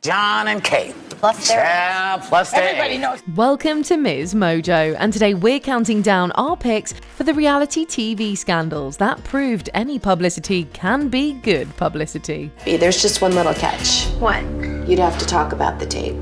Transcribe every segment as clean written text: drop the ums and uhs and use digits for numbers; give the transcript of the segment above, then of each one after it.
John and Kate. Plus Everybody knows. Welcome to MsMojo, and today we're counting down our picks for the reality TV scandals that proved any publicity can be good publicity. There's just one little catch. What? You'd have to talk about the tape.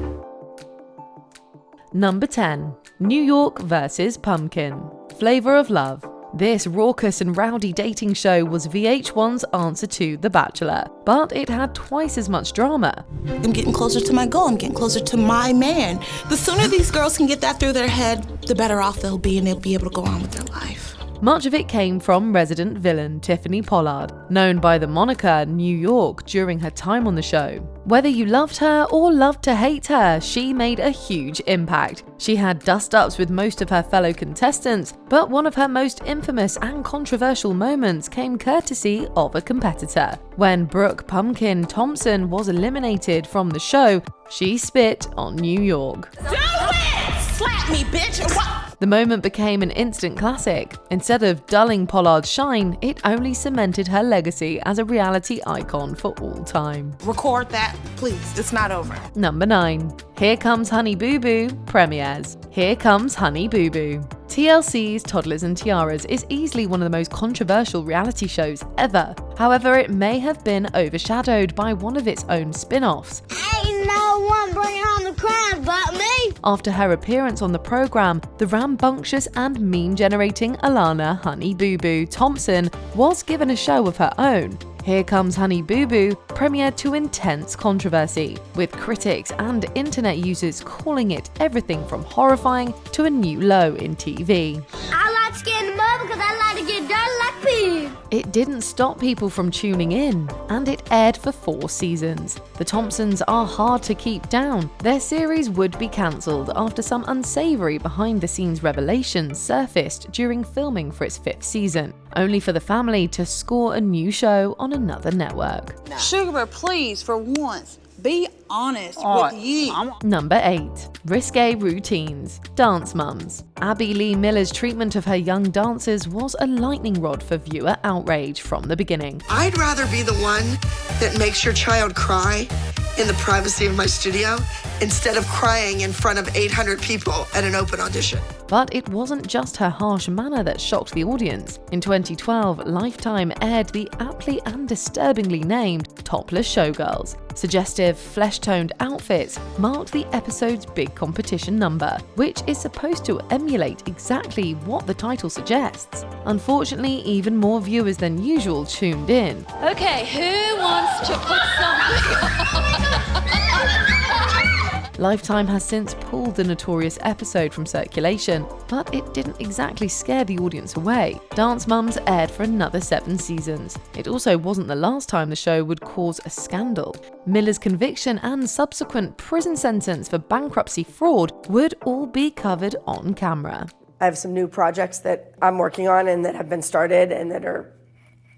Number 10. New York vs. Pumpkin. Flavor of Love. This raucous and rowdy dating show was VH1's answer to The Bachelor, but it had twice as much drama. I'm getting closer to my goal. I'm getting closer to my man. The sooner these girls can get that through their head, the better off they'll be, and they'll be able to go on with their life. Much of it came from resident villain Tiffany Pollard, known by the moniker New York during her time on the show. Whether you loved her or loved to hate her, she made a huge impact. She had dust-ups with most of her fellow contestants, but one of her most infamous and controversial moments came courtesy of a competitor. When Brooke "Pumpkin" Thompson was eliminated from the show, she spit on New York. Do it! Slap me, bitch! What? The moment became an instant classic. Instead of dulling Pollard's shine, it only cemented her legacy as a reality icon for all time. Record that, please. It's not over. Number 9. Here Comes Honey Boo Boo premieres. Here Comes Honey Boo Boo. TLC's Toddlers and Tiaras is easily one of the most controversial reality shows ever. However, it may have been overshadowed by one of its own spin-offs. Ain't no one bringing home the crown but me. After her appearance on the program, the rambunctious and meme-generating Alana Honey Boo Boo Thompson was given a show of her own. Here Comes Honey Boo Boo premiered to intense controversy, with critics and internet users calling it everything from horrifying to a new low in TV. I like scaring them up because I like to get dirty like pig. It didn't stop people from tuning in, and it aired for 4 seasons. The Thompsons are hard to keep down. Their series would be cancelled after some unsavory behind-the-scenes revelations surfaced during filming for its 5th season, only for the family to score a new show on another network. Sugar, please, for once, be honest with you. Number 8. Risque Routines. Dance Mums. Abby Lee Miller's treatment of her young dancers was a lightning rod for viewer outrage from the beginning. I'd rather be the one that makes your child cry in the privacy of my studio instead of crying in front of 800 people at an open audition. But it wasn't just her harsh manner that shocked the audience. In 2012, Lifetime aired the aptly and disturbingly named Topless Showgirls. Suggestive, flesh-toned outfits marked the episode's big competition number, which is supposed to emulate exactly what the title suggests. Unfortunately, even more viewers than usual tuned in. Okay, who wants to put something Lifetime has since pulled the notorious episode from circulation, but it didn't exactly scare the audience away. Dance Mums aired for another 7 seasons. It also wasn't the last time the show would cause a scandal. Miller's conviction and subsequent prison sentence for bankruptcy fraud would all be covered on camera. I have some new projects that I'm working on and that have been started and that are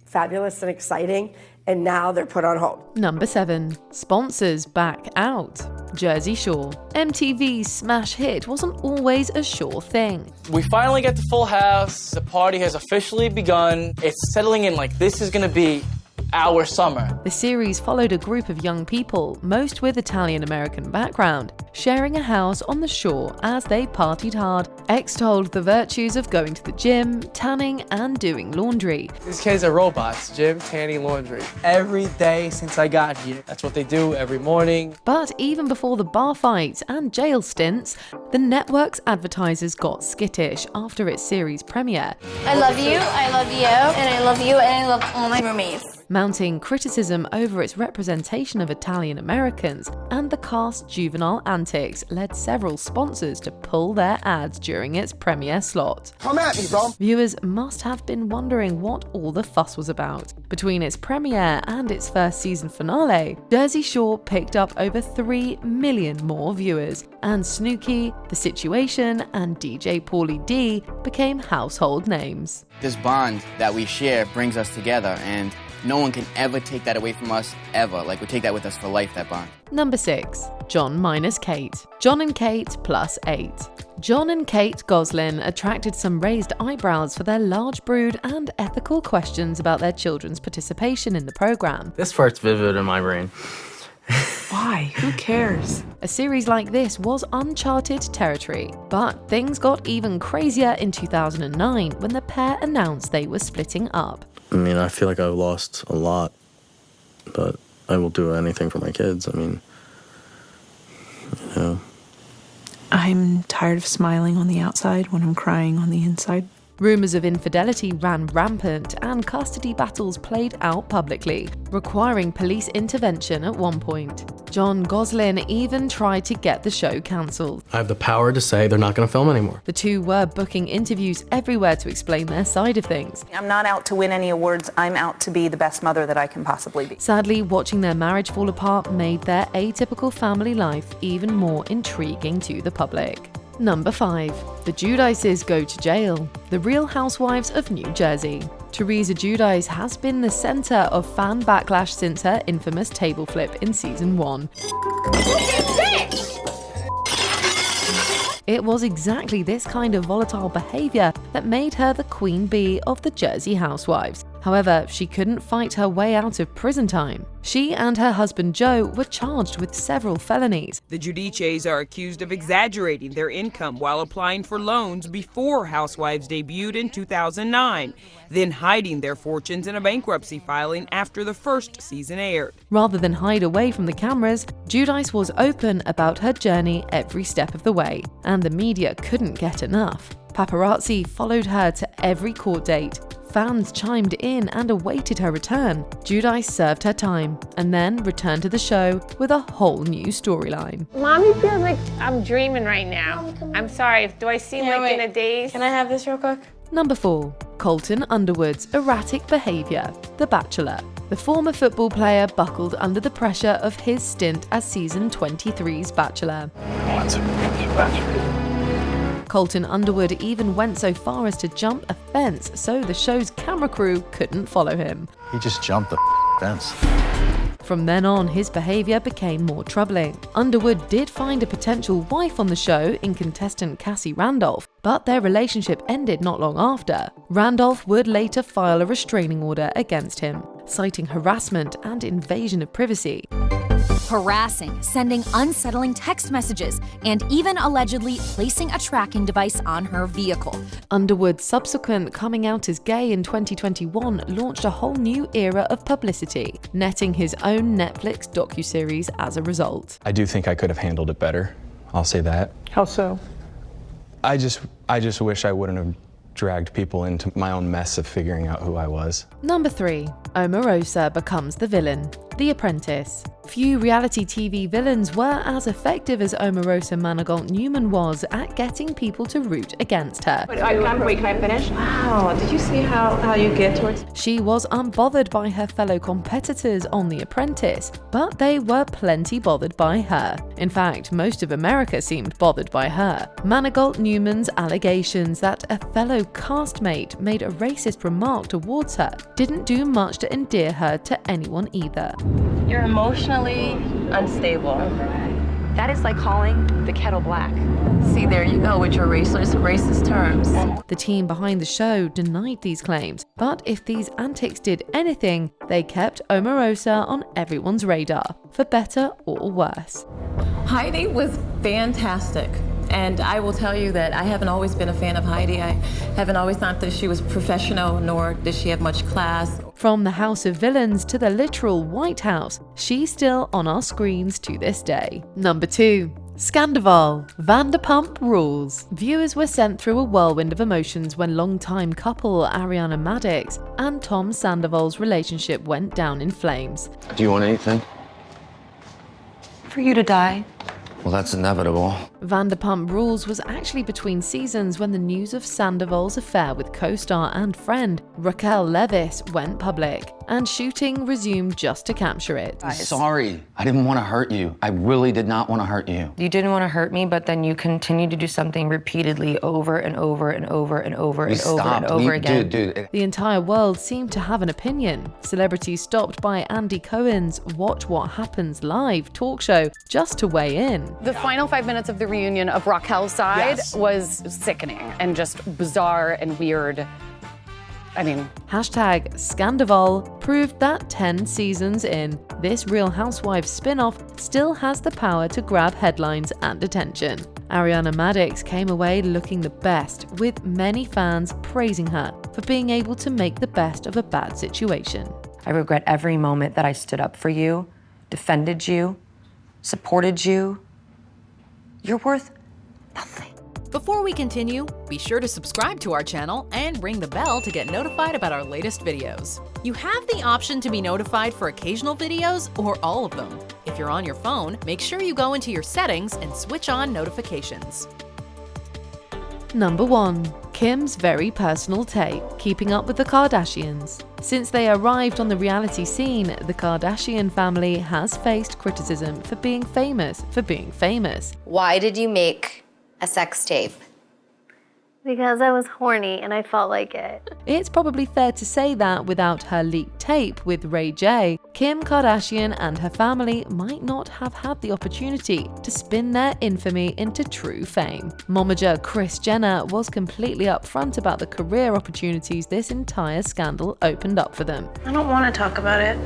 fabulous and exciting, and now they're put on hold. Number 7. Sponsors back out. Jersey Shore. MTV's smash hit wasn't always a sure thing. We finally get to Full House. The party has officially begun. It's settling in like this is gonna be our summer. The series followed a group of young people, most with Italian-American background, sharing a house on the shore as they partied hard, extolled the virtues of going to the gym, tanning, and doing laundry. These kids are robots. Gym, tanning, laundry. Every day since I got here. That's what they do every morning. But even before the bar fights and jail stints, the network's advertisers got skittish after its series premiere. I love you, and I love you, and I love all my roommates. Mounting criticism over its representation of Italian Americans, and the cast's juvenile antics led several sponsors to pull their ads during its premiere slot. Come at me, bro. Viewers must have been wondering what all the fuss was about. Between its premiere and its first season finale, Jersey Shore picked up over 3 million more viewers, and Snooki, The Situation, and DJ Pauly D became household names. This bond that we share brings us together, and no one can ever take that away from us, ever. Like, we take that with us for life, that bond. Number 6. John minus Kate. John and Kate plus 8. John and Kate Goslin attracted some raised eyebrows for their large brood and ethical questions about their children's participation in the program. This part's vivid in my brain. Why? Who cares? A series like this was uncharted territory, but things got even crazier in 2009 when the pair announced they were splitting up. I mean, I feel like I've lost a lot, but I will do anything for my kids. I mean, you know. I'm tired of smiling on the outside when I'm crying on the inside. Rumours of infidelity ran rampant and custody battles played out publicly, requiring police intervention at one point. John Goslin even tried to get the show cancelled. I have the power to say they're not going to film anymore. The two were booking interviews everywhere to explain their side of things. I'm not out to win any awards. I'm out to be the best mother that I can possibly be. Sadly, watching their marriage fall apart made their atypical family life even more intriguing to the public. Number 5. The Judices go to jail. The Real Housewives of New Jersey. Teresa Giudice has been the centre of fan backlash since her infamous table flip in season 1. It was exactly this kind of volatile behaviour that made her the queen bee of the Jersey Housewives. However, she couldn't fight her way out of prison time. She and her husband Joe were charged with several felonies. The Judices are accused of exaggerating their income while applying for loans before Housewives debuted in 2009, then hiding their fortunes in a bankruptcy filing after the first season aired. Rather than hide away from the cameras, Giudice was open about her journey every step of the way, and the media couldn't get enough. Paparazzi followed her to every court date. Fans chimed in and awaited her return. Giudice served her time and then returned to the show with a whole new storyline. Mommy feels like I'm dreaming right now. I'm sorry, do I seem like in a daze? Can I have this real quick? Number 4. Colton Underwood's erratic behaviour. The Bachelor. The former football player buckled under the pressure of his stint as season 23's Bachelor. Colton Underwood even went so far as to jump a fence so the show's camera crew couldn't follow him. He just jumped the fence. From then on, his behaviour became more troubling. Underwood did find a potential wife on the show in contestant Cassie Randolph, but their relationship ended not long after. Randolph would later file a restraining order against him, citing harassment and invasion of privacy. Harassing, sending unsettling text messages, and even allegedly placing a tracking device on her vehicle. Underwood's subsequent coming out as gay in 2021 launched a whole new era of publicity, netting his own Netflix docuseries as a result. I do think I could have handled it better. I'll say that. How so? I just wish I wouldn't have dragged people into my own mess of figuring out who I was. Number 3. Omarosa becomes the villain. The Apprentice. Few reality TV villains were as effective as Omarosa Manigault-Newman was at getting people to root against her. Wait, can I finish? Wow, did you see how you get towards... She was unbothered by her fellow competitors on The Apprentice, but they were plenty bothered by her. In fact, most of America seemed bothered by her. Manigault-Newman's allegations that a fellow castmate made a racist remark towards her didn't do much to endear her to anyone either. You're emotionally unstable. That is like calling the kettle black. See, there you go with your racist terms. The team behind the show denied these claims, but if these antics did anything, they kept Omarosa on everyone's radar, for better or worse. Heidi was fantastic. And I will tell you that I haven't always been a fan of Heidi. I haven't always thought that she was professional, nor did she have much class. From the House of Villains to the literal White House, she's still on our screens to this day. Number 2. Scandival, Vanderpump Rules. Viewers were sent through a whirlwind of emotions when longtime couple Ariana Madix and Tom Sandoval's relationship went down in flames. Do you want anything? For you to die. Well, that's inevitable. Vanderpump Rules was actually between seasons when the news of Sandoval's affair with co-star and friend Raquel Leviss went public, and shooting resumed just to capture it. Sorry, I didn't want to hurt you. I really did not want to hurt you. You didn't want to hurt me, but then you continued to do something repeatedly over and over and over and over and over and over again. Dude. The entire world seemed to have an opinion. Celebrities stopped by Andy Cohen's Watch What Happens Live talk show just to weigh in. The final 5 minutes of the reunion of Raquel's side was sickening and just bizarre and weird. Hashtag Scandival proved that 10 seasons in, this Real Housewives spin-off still has the power to grab headlines and attention. Ariana Madix came away looking the best, with many fans praising her for being able to make the best of a bad situation. I regret every moment that I stood up for you, defended you, supported you. You're worth nothing. Before we continue, be sure to subscribe to our channel and ring the bell to get notified about our latest videos. You have the option to be notified for occasional videos or all of them. If you're on your phone, make sure you go into your settings and switch on notifications. Number 1. Kim's very personal tape, keeping up with the Kardashians. Since they arrived on the reality scene, the Kardashian family has faced criticism for being famous Why did you make a sex tape? Because I was horny and I felt like it. It's probably fair to say that without her leaked tape with Ray J, Kim Kardashian and her family might not have had the opportunity to spin their infamy into true fame. Momager Kris Jenner was completely upfront about the career opportunities this entire scandal opened up for them. I don't want to talk about it.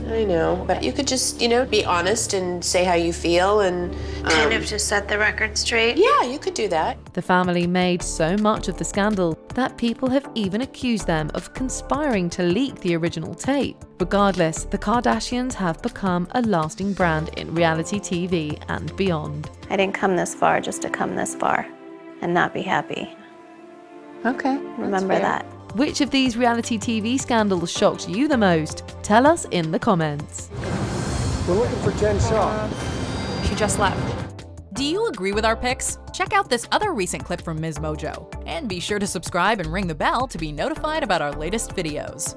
I know, but you could just, be honest and say how you feel and kind of just set the record straight. Yeah, you could do that. The family made so much of the scandal that people have even accused them of conspiring to leak the original tape. Regardless, the Kardashians have become a lasting brand in reality TV and beyond. I didn't come this far just to come this far and not be happy. Okay. Remember that. Which of these reality TV scandals shocked you the most? Tell us in the comments. We're looking for Jen Shaw. She just left. Do you agree with our picks? Check out this other recent clip from MsMojo. And be sure to subscribe and ring the bell to be notified about our latest videos.